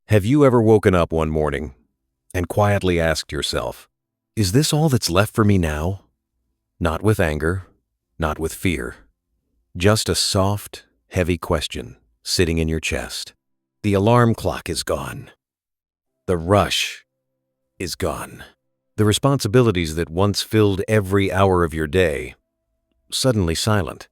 Have you ever woken up one morning and quietly asked yourself, is this all that's left for me now? Not with anger, not with fear, just a soft, heavy question sitting in your chest. The alarm clock is gone. The rush is gone. The responsibilities that once filled every hour of your day, suddenly silent.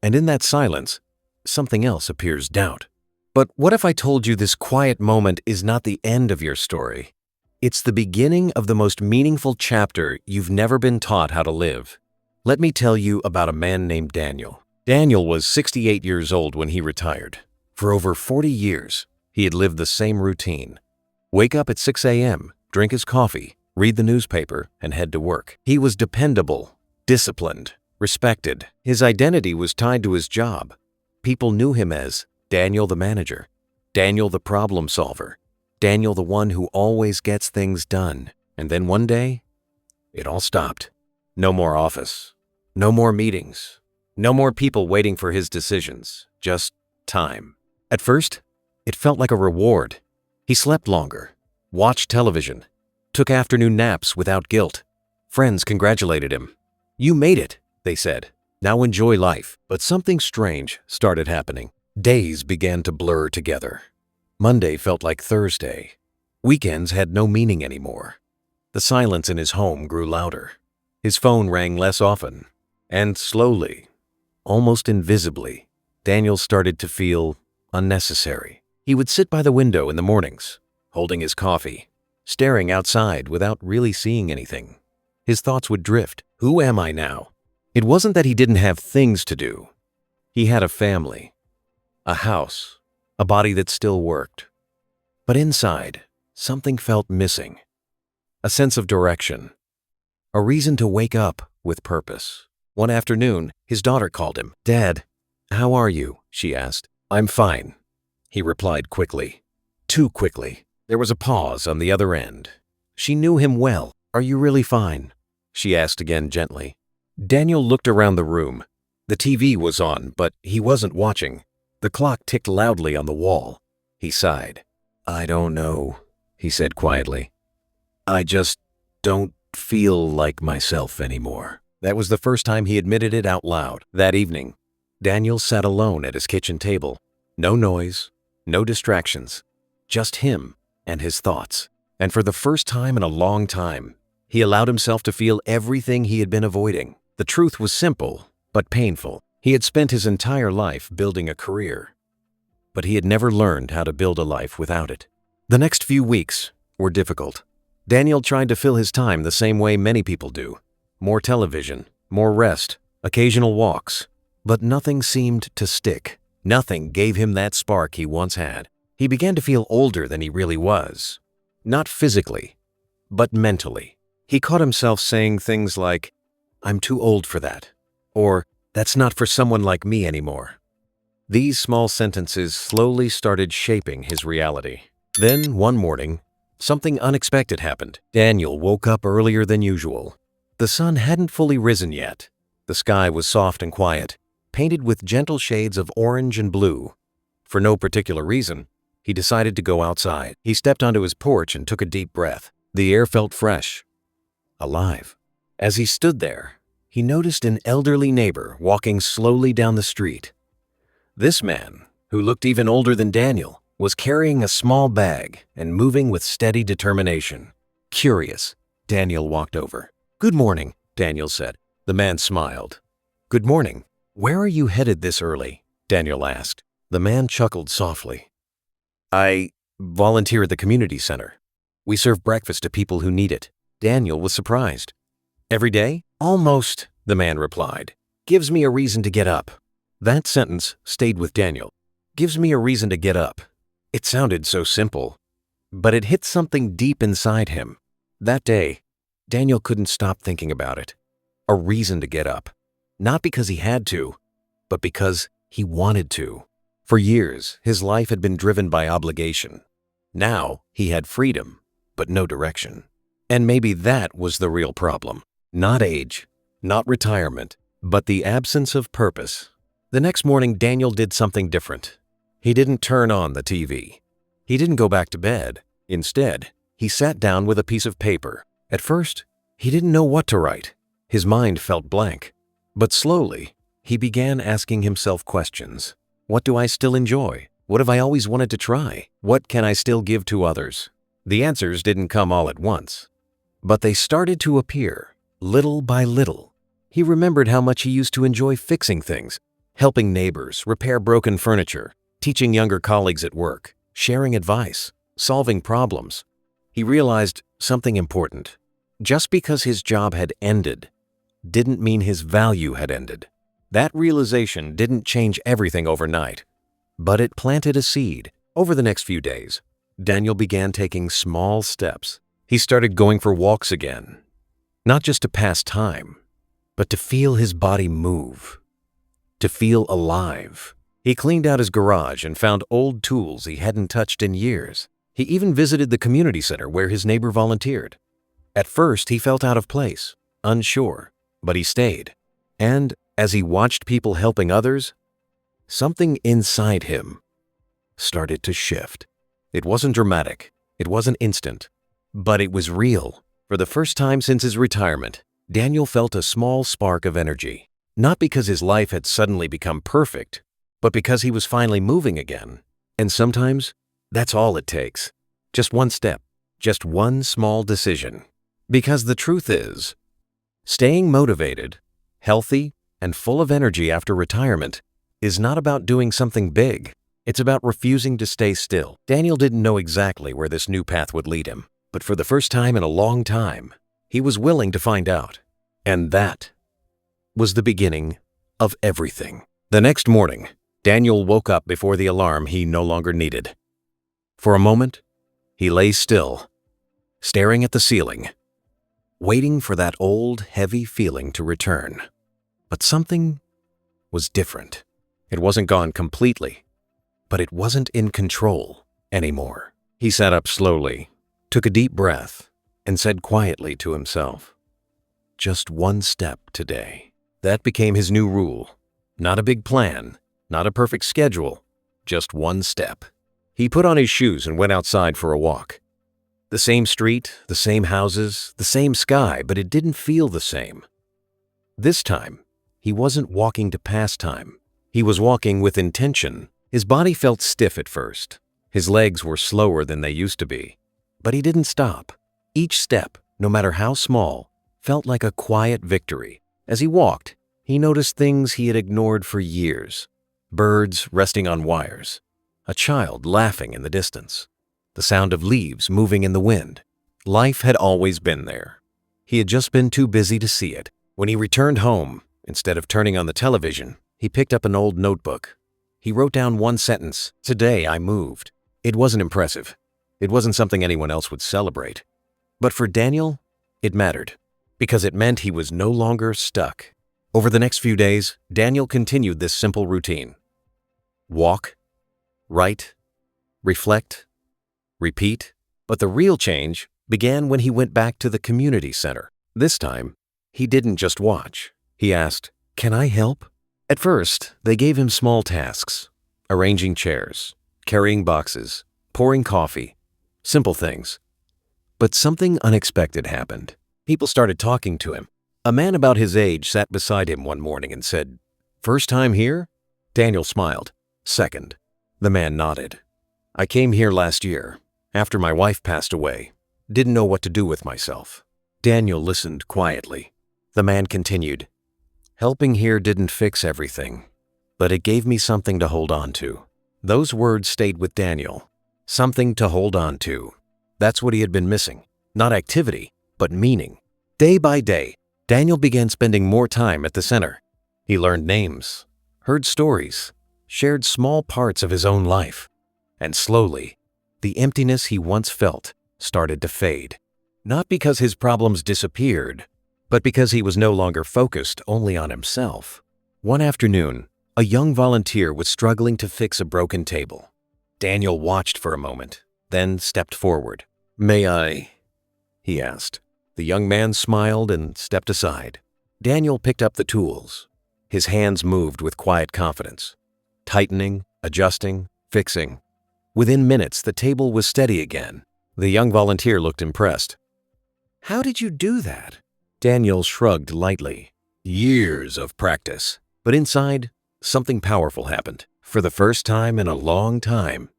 And in that silence, something else appears: doubt. But what if I told you this quiet moment is not the end of your story? It's the beginning of the most meaningful chapter you've never been taught how to live. Let me tell you about a man named Daniel. Daniel was 68 years old when he retired. For over 40 years, he had lived the same routine. Wake up at 6 a.m., drink his coffee, read the newspaper, and head to work. He was dependable, disciplined, respected. His identity was tied to his job. People knew him as Daniel the manager, Daniel the problem solver, Daniel the one who always gets things done. And then one day, it all stopped. No more office, no more meetings, no more people waiting for his decisions, just time. At first, it felt like a reward. He slept longer, watched television, took afternoon naps without guilt. Friends congratulated him. "You made it," they said. "Now enjoy life." But something strange started happening. Days began to blur together. Monday felt like Thursday. Weekends had no meaning anymore. The silence in his home grew louder. His phone rang less often. And slowly, almost invisibly, Daniel started to feel unnecessary. He would sit by the window in the mornings, holding his coffee, staring outside without really seeing anything. His thoughts would drift. Who am I now? It wasn't that he didn't have things to do. He had a family, a house, a body that still worked. But inside, something felt missing. A sense of direction. A reason to wake up with purpose. One afternoon, his daughter called him. "Dad, how are you?" she asked. "I'm fine," he replied quickly. Too quickly. There was a pause on the other end. She knew him well. "Are you really fine?" she asked again gently. Daniel looked around the room. The TV was on, but he wasn't watching. The clock ticked loudly on the wall. He sighed. "I don't know," he said quietly. "I just don't feel like myself anymore." That was the first time he admitted it out loud. That evening, Daniel sat alone at his kitchen table. No noise, no distractions, just him and his thoughts. And for the first time in a long time, he allowed himself to feel everything he had been avoiding. The truth was simple, but painful. He had spent his entire life building a career, but he had never learned how to build a life without it. The next few weeks were difficult. Daniel tried to fill his time the same way many people do. More television, more rest, occasional walks. But nothing seemed to stick. Nothing gave him that spark he once had. He began to feel older than he really was. Not physically, but mentally. He caught himself saying things like, "I'm too old for that," or "That's not for someone like me anymore." These small sentences slowly started shaping his reality. Then, one morning, something unexpected happened. Daniel woke up earlier than usual. The sun hadn't fully risen yet. The sky was soft and quiet, painted with gentle shades of orange and blue. For no particular reason, he decided to go outside. He stepped onto his porch and took a deep breath. The air felt fresh, alive. As he stood there, he noticed an elderly neighbor walking slowly down the street. This man, who looked even older than Daniel, was carrying a small bag and moving with steady determination. Curious, Daniel walked over. "Good morning," Daniel said. The man smiled. "Good morning. Where are you headed this early?" Daniel asked. The man chuckled softly. "I volunteer at the community center. We serve breakfast to people who need it." Daniel was surprised. "Every day?" "Almost," the man replied. "Gives me a reason to get up." That sentence stayed with Daniel. Gives me a reason to get up. It sounded so simple, but it hit something deep inside him. That day, Daniel couldn't stop thinking about it. A reason to get up. Not because he had to, but because he wanted to. For years, his life had been driven by obligation. Now, he had freedom, but no direction. And maybe that was the real problem. Not age, not retirement, but the absence of purpose. The next morning, Daniel did something different. He didn't turn on the TV. He didn't go back to bed. Instead, he sat down with a piece of paper. At first, he didn't know what to write. His mind felt blank. But slowly, he began asking himself questions. What do I still enjoy? What have I always wanted to try? What can I still give to others? The answers didn't come all at once, but they started to appear, little by little. He remembered how much he used to enjoy fixing things, helping neighbors, repair broken furniture, teaching younger colleagues at work, sharing advice, solving problems. He realized something important. Just because his job had ended didn't mean his value had ended. That realization didn't change everything overnight, but it planted a seed. Over the next few days, Daniel began taking small steps. He started going for walks again, not just to pass time, but to feel his body move, to feel alive. He cleaned out his garage and found old tools he hadn't touched in years. He even visited the community center where his neighbor volunteered. At first, he felt out of place, unsure, but he stayed. And as he watched people helping others, something inside him started to shift. It wasn't dramatic, it wasn't instant, but it was real. For the first time since his retirement, Daniel felt a small spark of energy. Not because his life had suddenly become perfect, but because he was finally moving again. And sometimes, that's all it takes. Just one step, just one small decision. Because the truth is, staying motivated, healthy, and full of energy after retirement is not about doing something big. It's about refusing to stay still. Daniel didn't know exactly where this new path would lead him, but for the first time in a long time, he was willing to find out. And that was the beginning of everything. The next morning, Daniel woke up before the alarm he no longer needed. For a moment, he lay still, staring at the ceiling, waiting for that old, heavy feeling to return. But something was different. It wasn't gone completely, but it wasn't in control anymore. He sat up slowly, took a deep breath, and said quietly to himself, "Just one step today." That became his new rule. Not a big plan, not a perfect schedule, just one step. He put on his shoes and went outside for a walk. The same street, the same houses, the same sky, but it didn't feel the same. This time, he wasn't walking to pass time. He was walking with intention. His body felt stiff at first. His legs were slower than they used to be. But he didn't stop. Each step, no matter how small, felt like a quiet victory. As he walked, he noticed things he had ignored for years. Birds resting on wires. A child laughing in the distance. The sound of leaves moving in the wind. Life had always been there. He had just been too busy to see it. When he returned home, instead of turning on the television, he picked up an old notebook. He wrote down one sentence, "Today I moved." It wasn't impressive. It wasn't something anyone else would celebrate. But for Daniel, it mattered, because it meant he was no longer stuck. Over the next few days, Daniel continued this simple routine. Walk, write, reflect, repeat. But the real change began when he went back to the community center. This time, he didn't just watch. He asked, "Can I help?" At first, they gave him small tasks, arranging chairs, carrying boxes, pouring coffee, simple things. But something unexpected happened. People started talking to him. A man about his age sat beside him one morning and said, "First time here?" Daniel smiled. "Second." The man nodded. "I came here last year, after my wife passed away. Didn't know what to do with myself." Daniel listened quietly. The man continued, "Helping here didn't fix everything, but it gave me something to hold on to." Those words stayed with Daniel. Something to hold on to. That's what he had been missing. Not activity, but meaning. Day by day, Daniel began spending more time at the center. He learned names, heard stories, shared small parts of his own life. And slowly, the emptiness he once felt started to fade. Not because his problems disappeared, but because he was no longer focused only on himself. One afternoon, a young volunteer was struggling to fix a broken table. Daniel watched for a moment, then stepped forward. "May I?" he asked. The young man smiled and stepped aside. Daniel picked up the tools. His hands moved with quiet confidence, tightening, adjusting, fixing. Within minutes, the table was steady again. The young volunteer looked impressed. "How did you do that?" Daniel shrugged lightly. Years of practice. But inside, something powerful happened. For the first time in a long time,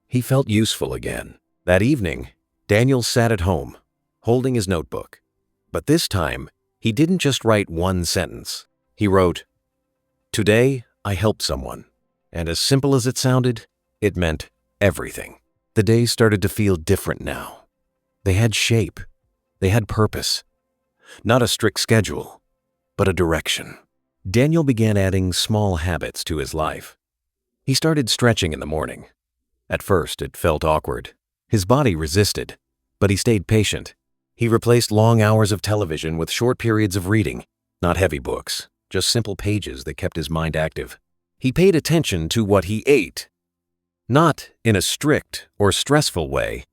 he felt useful again. That evening, Daniel sat at home, holding his notebook. But this time, he didn't just write one sentence. He wrote, "Today, I helped someone." And as simple as it sounded, it meant everything. The days started to feel different now. They had shape. They had purpose. Not a strict schedule, but a direction. Daniel began adding small habits to his life. He started stretching in the morning. At first, it felt awkward. His body resisted, but he stayed patient. He replaced long hours of television with short periods of reading, not heavy books, just simple pages that kept his mind active. He paid attention to what he ate, not in a strict or stressful way,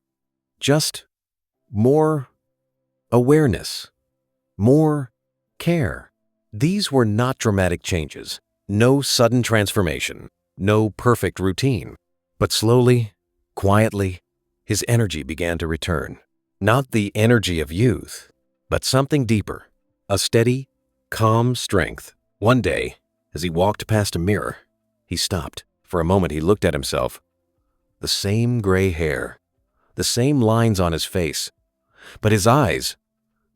just more awareness, more care. These were not dramatic changes, no sudden transformation, no perfect routine. But slowly, quietly, his energy began to return. Not the energy of youth, but something deeper, a steady, calm strength. One day, as he walked past a mirror, he stopped. For a moment, he looked at himself. The same gray hair, the same lines on his face, but his eyes,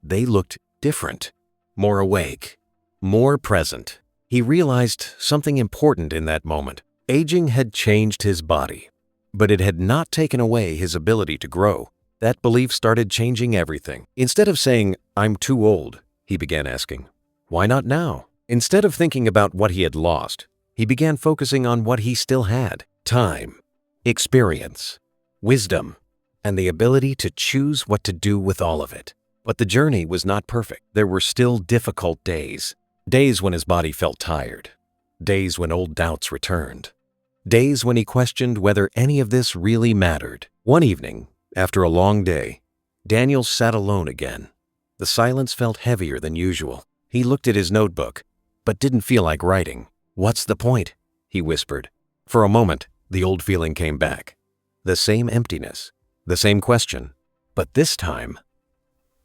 they looked different, more awake, more present. He realized something important in that moment. Aging had changed his body, but it had not taken away his ability to grow. That belief started changing everything. Instead of saying, "I'm too old," he began asking, "Why not now?" Instead of thinking about what he had lost, he began focusing on what he still had: time, experience, wisdom, and the ability to choose what to do with all of it. But the journey was not perfect. There were still difficult days. Days when his body felt tired. Days when old doubts returned. Days when he questioned whether any of this really mattered. One evening, after a long day, Daniel sat alone again. The silence felt heavier than usual. He looked at his notebook, but didn't feel like writing. "What's the point?" he whispered. For a moment, the old feeling came back. The same emptiness, the same question. But this time,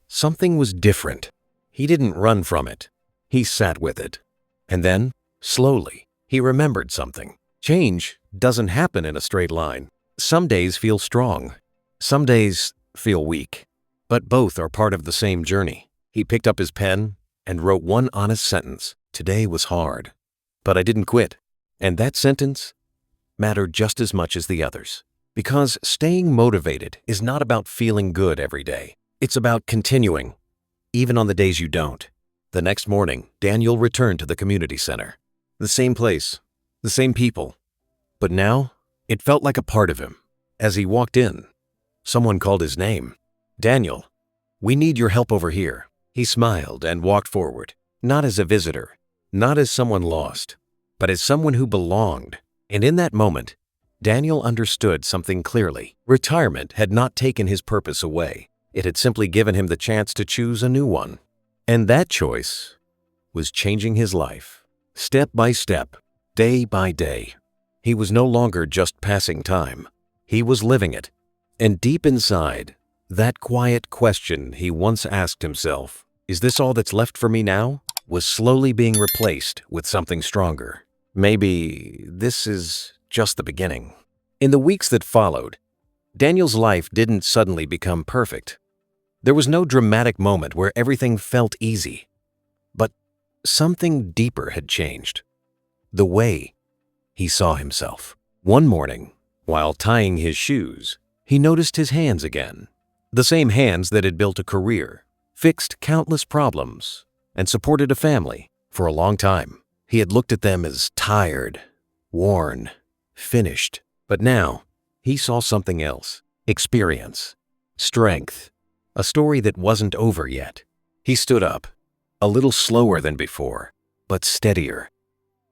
something was different. He didn't run from it. He sat with it. And then, slowly, he remembered something. Change doesn't happen in a straight line. Some days feel strong. Some days feel weak. But both are part of the same journey. He picked up his pen and wrote one honest sentence. "Today was hard, but I didn't quit." And that sentence mattered just as much as the others. Because staying motivated is not about feeling good every day. It's about continuing, even on the days you don't. The next morning, Daniel returned to the community center. The same place, the same people. But now, it felt like a part of him. As he walked in, someone called his name. "Daniel, we need your help over here." He smiled and walked forward, not as a visitor, not as someone lost, but as someone who belonged. And in that moment, Daniel understood something clearly. Retirement had not taken his purpose away. It had simply given him the chance to choose a new one. And that choice was changing his life. Step by step, day by day. He was no longer just passing time. He was living it. And deep inside, that quiet question he once asked himself, "Is this all that's left for me now?" was slowly being replaced with something stronger. Maybe this is just the beginning. In the weeks that followed, Daniel's life didn't suddenly become perfect. There was no dramatic moment where everything felt easy. But something deeper had changed. The way he saw himself. One morning, while tying his shoes, he noticed his hands again. The same hands that had built a career, fixed countless problems, and supported a family for a long time. He had looked at them as tired, worn, finished. But now, he saw something else. Experience, strength, a story that wasn't over yet. He stood up, a little slower than before, but steadier.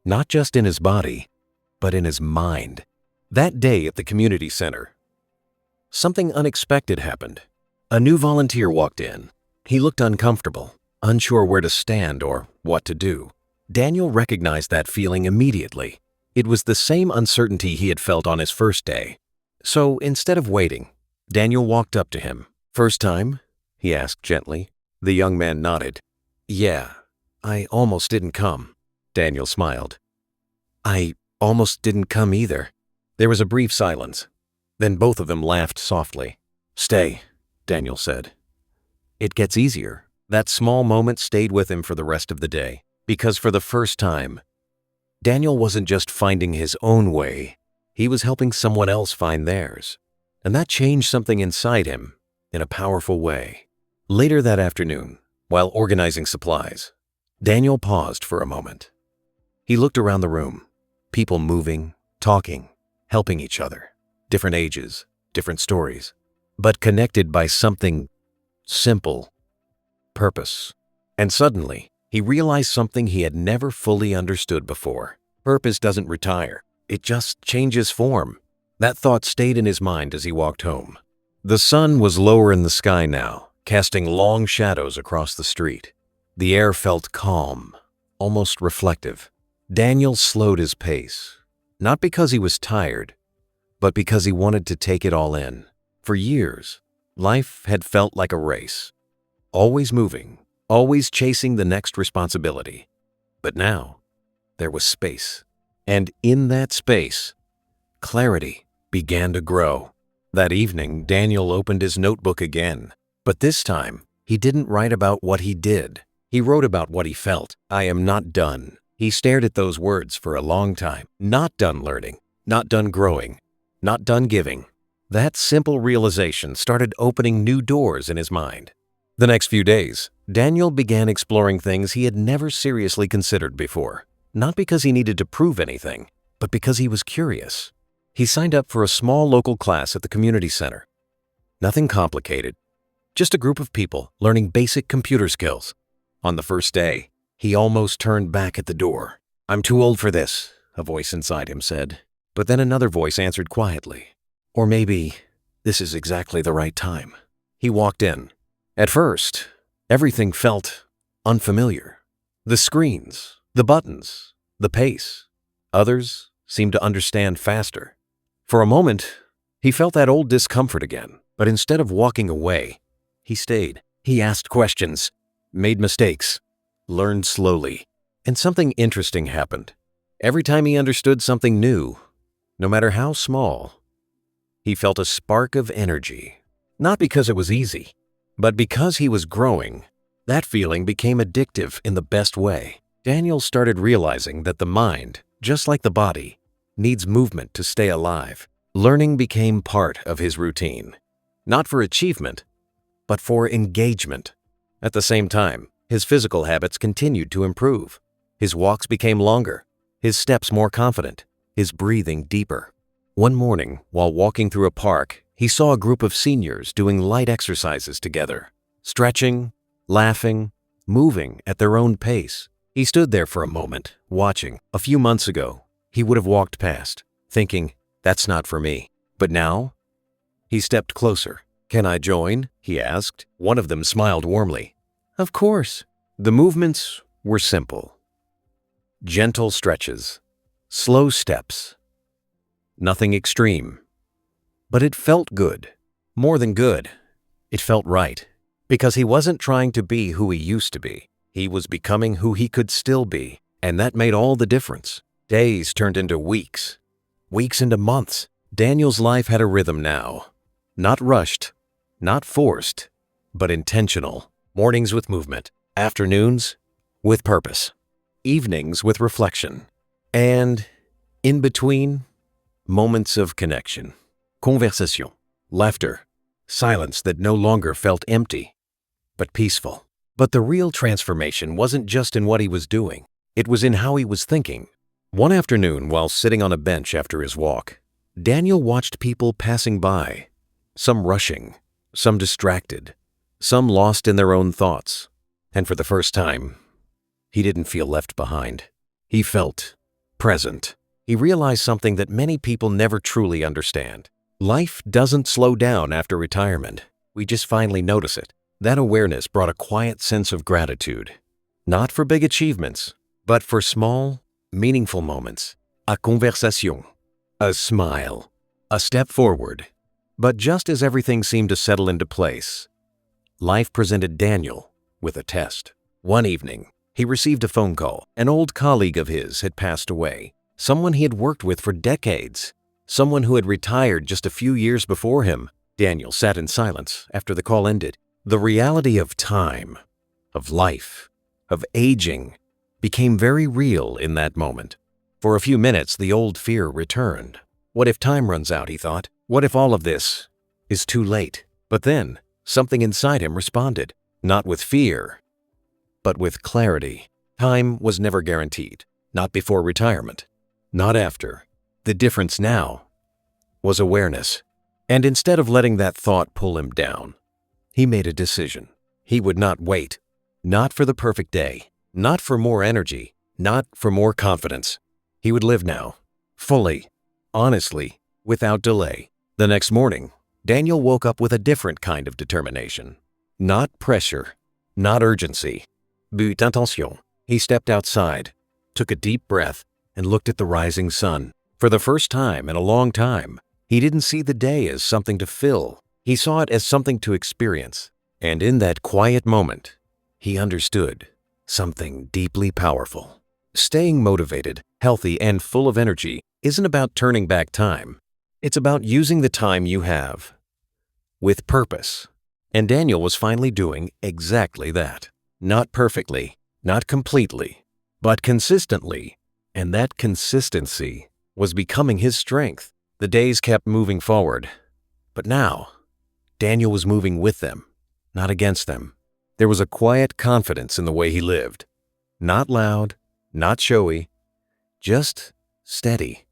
Not just in his body, but in his mind. That day at the community center, something unexpected happened. A new volunteer walked in. He looked uncomfortable, unsure where to stand or what to do. Daniel recognized that feeling immediately. It was the same uncertainty he had felt on his first day. So instead of waiting, Daniel walked up to him. "First time?" he asked gently. The young man nodded. "Yeah, I almost didn't come." Daniel smiled. "I almost didn't come either." There was a brief silence. Then both of them laughed softly. "Stay," Daniel said. "It gets easier." That small moment stayed with him for the rest of the day, because for the first time, Daniel wasn't just finding his own way, he was helping someone else find theirs. And that changed something inside him in a powerful way. Later that afternoon, while organizing supplies, Daniel paused for a moment. He looked around the room, people moving, talking, helping each other, different ages, different stories, but connected by something simple: purpose. And suddenly, he realized something he had never fully understood before. Purpose doesn't retire, it just changes form. That thought stayed in his mind as he walked home. The sun was lower in the sky now, casting long shadows across the street. The air felt calm, almost reflective. Daniel slowed his pace, not because he was tired, but because he wanted to take it all in. For years, life had felt like a race, always moving, always chasing the next responsibility. But now, there was space. And in that space, clarity began to grow. That evening, Daniel opened his notebook again. But this time, he didn't write about what he did. He wrote about what he felt. "I am not done." He stared at those words for a long time. Not done learning, not done growing, not done giving. That simple realization started opening new doors in his mind. The next few days, Daniel began exploring things he had never seriously considered before. Not because he needed to prove anything, but because he was curious. He signed up for a small local class at the community center. Nothing complicated, just a group of people learning basic computer skills. On the first day, he almost turned back at the door. "I'm too old for this," a voice inside him said. But then another voice answered quietly. "Or maybe this is exactly the right time." He walked in. At first, everything felt unfamiliar. The screens, the buttons, the pace. Others seemed to understand faster. For a moment, he felt that old discomfort again. But instead of walking away, he stayed. He asked questions, made mistakes, learned slowly. And something interesting happened. Every time he understood something new, no matter how small, he felt a spark of energy. Not because it was easy, but because he was growing. That feeling became addictive in the best way. Daniel started realizing that the mind, just like the body, needs movement to stay alive. Learning became part of his routine. Not for achievement, but for engagement. At the same time, his physical habits continued to improve. His walks became longer, his steps more confident, his breathing deeper. One morning, while walking through a park, he saw a group of seniors doing light exercises together, stretching, laughing, moving at their own pace. He stood there for a moment, watching. A few months ago, he would have walked past, thinking, "That's not for me." But now, he stepped closer. "Can I join?" he asked. One of them smiled warmly. "Of course." The movements were simple. Gentle stretches, slow steps. Nothing extreme. But it felt good. More than good. It felt right. Because he wasn't trying to be who he used to be. He was becoming who he could still be. And that made all the difference. Days turned into weeks. Weeks into months. Daniel's life had a rhythm now. Not rushed, not forced, but intentional. Mornings with movement. Afternoons with purpose. Evenings with reflection. And in between, moments of connection. Conversation. Laughter. Silence that no longer felt empty, but peaceful. But the real transformation wasn't just in what he was doing. It was in how he was thinking. One afternoon, while sitting on a bench after his walk, Daniel watched people passing by. Some rushing, some distracted, some lost in their own thoughts. And for the first time, he didn't feel left behind. He felt present. He realized something that many people never truly understand. Life doesn't slow down after retirement. We just finally notice it. That awareness brought a quiet sense of gratitude. Not for big achievements, but for small, meaningful moments. A conversation. A smile. A step forward. But just as everything seemed to settle into place, life presented Daniel with a test. One evening, he received a phone call. An old colleague of his had passed away, someone he had worked with for decades, someone who had retired just a few years before him. Daniel sat in silence after the call ended. The reality of time, of life, of aging became very real in that moment. For a few minutes, the old fear returned. What if time runs out, he thought? What if all of this is too late? But then, something inside him responded, not with fear, but with clarity. Time was never guaranteed, not before retirement, not after. The difference now was awareness. And instead of letting that thought pull him down, he made a decision. He would not wait, not for the perfect day, not for more energy, not for more confidence. He would live now, fully, honestly, without delay. The next morning, Daniel woke up with a different kind of determination. Not pressure, not urgency, but intention. He stepped outside, took a deep breath, and looked at the rising sun. For the first time in a long time, he didn't see the day as something to fill. He saw it as something to experience. And in that quiet moment, he understood something deeply powerful. Staying motivated, healthy, and full of energy isn't about turning back time. It's about using the time you have with purpose. And Daniel was finally doing exactly that. Not perfectly, not completely, but consistently. And that consistency was becoming his strength. The days kept moving forward. But now, Daniel was moving with them, not against them. There was a quiet confidence in the way he lived. Not loud, not showy, just steady,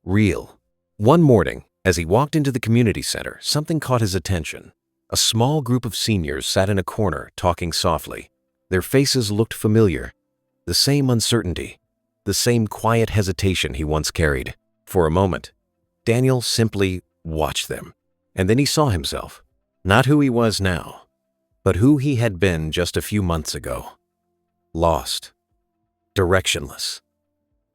real. One morning, as he walked into the community center, something caught his attention. A small group of seniors sat in a corner talking softly. Their faces looked familiar. The same uncertainty, the same quiet hesitation he once carried. For a moment, Daniel simply watched them. And then he saw himself, not who he was now, but who he had been just a few months ago. Lost, directionless,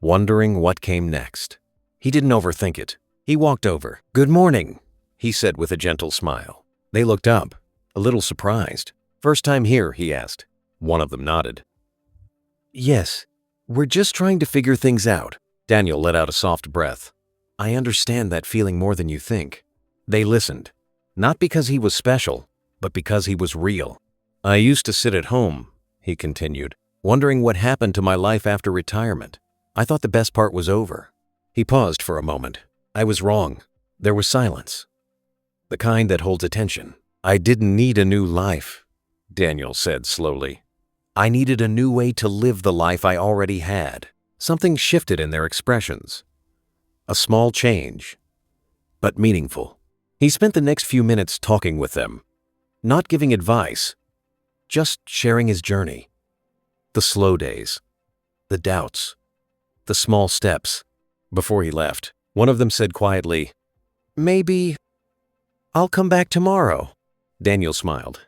wondering what came next. He didn't overthink it. He walked over. "Good morning," he said with a gentle smile. They looked up, a little surprised. "First time here?" he asked. One of them nodded. "Yes, we're just trying to figure things out." Daniel let out a soft breath. "I understand that feeling more than you think." They listened, not because he was special, but because he was real. "I used to sit at home," he continued, "wondering what happened to my life after retirement. I thought the best part was over." He paused for a moment. "I was wrong." There was silence, the kind that holds attention. "I didn't need a new life," Daniel said slowly. "I needed a new way to live the life I already had." Something shifted in their expressions. A small change, but meaningful. He spent the next few minutes talking with them, not giving advice, just sharing his journey. The slow days, the doubts, the small steps. Before he left, one of them said quietly, "Maybe I'll come back tomorrow." Daniel smiled.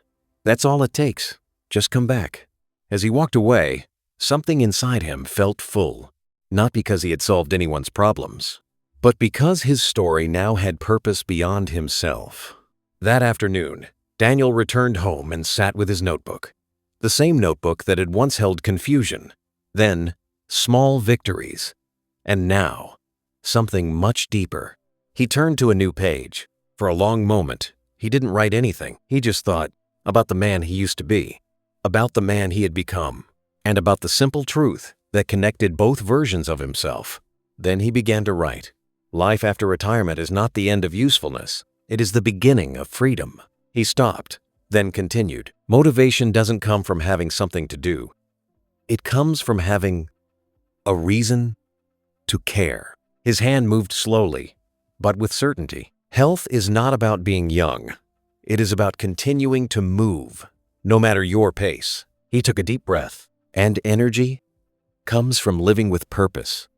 "That's all it takes. Just come back." As he walked away, something inside him felt full, not because he had solved anyone's problems, but because his story now had purpose beyond himself. That afternoon, Daniel returned home and sat with his notebook. The same notebook that had once held confusion, then small victories, and now something much deeper. He turned to a new page. For a long moment, he didn't write anything. He just thought about the man he used to be, about the man he had become, and about the simple truth that connected both versions of himself. Then he began to write. Life after retirement is not the end of usefulness. It is the beginning of freedom. He stopped, then continued. Motivation doesn't come from having something to do. It comes from having a reason to care. His hand moved slowly, but with certainty. Health is not about being young. It is about continuing to move, no matter your pace. He took a deep breath. And energy comes from living with purpose,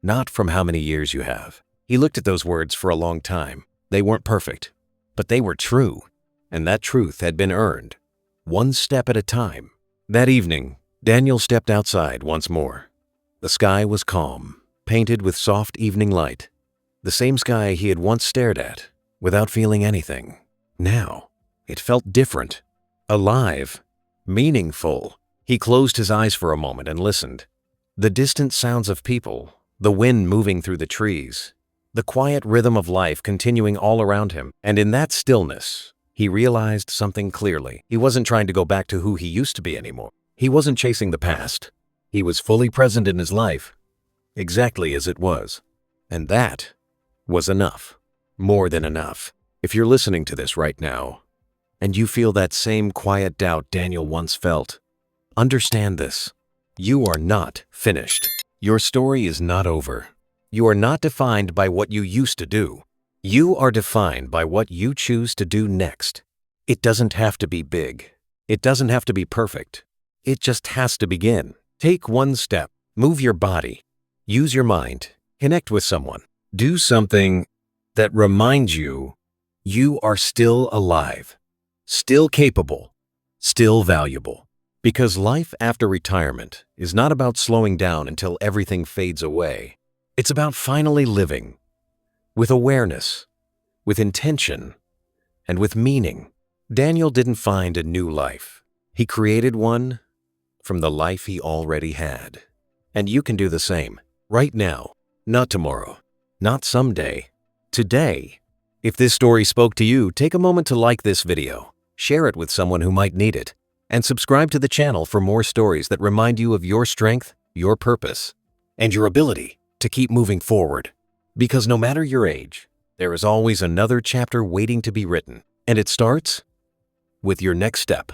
not from how many years you have. He looked at those words for a long time. They weren't perfect, but they were true, and that truth had been earned, one step at a time. That evening, Daniel stepped outside once more. The sky was calm, painted with soft evening light. The same sky he had once stared at, without feeling anything. Now, it felt different, alive, meaningful. He closed his eyes for a moment and listened. The distant sounds of people, the wind moving through the trees, the quiet rhythm of life continuing all around him. And in that stillness, he realized something clearly. He wasn't trying to go back to who he used to be anymore. He wasn't chasing the past. He was fully present in his life, exactly as it was. And that was enough. More than enough. If you're listening to this right now, and you feel that same quiet doubt Daniel once felt, understand this. You are not finished. Your story is not over. You are not defined by what you used to do. You are defined by what you choose to do next. It doesn't have to be big. It doesn't have to be perfect. It just has to begin. Take one step. Move your body. Use your mind. Connect with someone. Do something that reminds you you are still alive, still capable, still valuable. Because life after retirement is not about slowing down until everything fades away. It's about finally living with awareness, with intention, and with meaning. Daniel didn't find a new life. He created one from the life he already had. And you can do the same, right now, not tomorrow, not someday, today. If this story spoke to you, take a moment to like this video, share it with someone who might need it, and subscribe to the channel for more stories that remind you of your strength, your purpose, and your ability to keep moving forward. Because no matter your age, there is always another chapter waiting to be written, and it starts with your next step.